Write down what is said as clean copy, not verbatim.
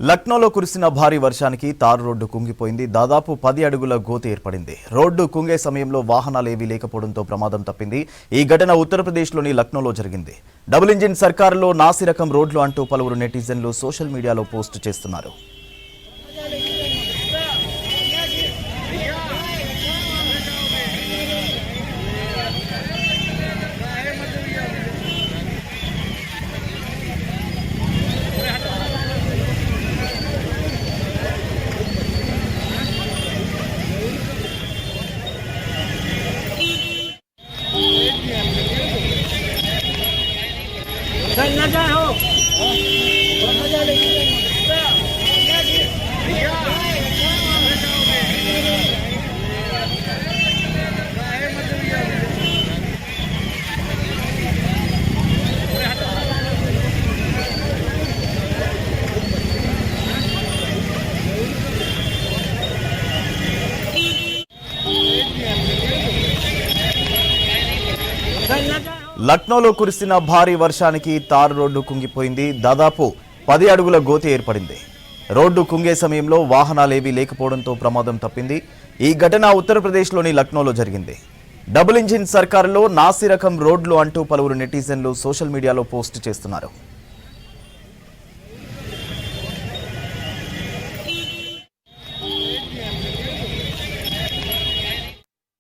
లక్నోలో కురిసిన భారీ వర్షానికి తారు రోడ్డు కుంగిపోయింది. దాదాపు 10 అడుగుల గోతి ఏర్పడింది. రోడ్డు కుంగే సమయంలో వాహనాలేవీ లేకపోవడంతో ప్రమాదం తప్పింది. ఈ ఘటన ఉత్తరప్రదేశ్లోని లక్నోలో జరిగింది. డబుల్ ఇంజిన్ సర్కారులో నాసిరకం రోడ్లు అంటూ పలువురు నెటిజన్లు సోషల్ మీడియాలో పోస్ట్ చేస్తున్నారు. లక్నోలో కురిసిన భారీ వర్షానికి తారు రోడ్డు కుంగిపోయింది. దాదాపు 10 అడుగుల గోతి ఏర్పడింది. రోడ్డు కుంగే సమయంలో వాహనాలేవీ లేకపోవడంతో ప్రమాదం తప్పింది. ఈ ఘటన ఉత్తరప్రదేశ్లోని లక్నోలో జరిగింది. డబుల్ ఇంజిన్ సర్కారులో నాసిరకం రోడ్లు అంటూ పలువురు నెటిజన్లు సోషల్ మీడియాలో పోస్ట్ చేస్తున్నారు.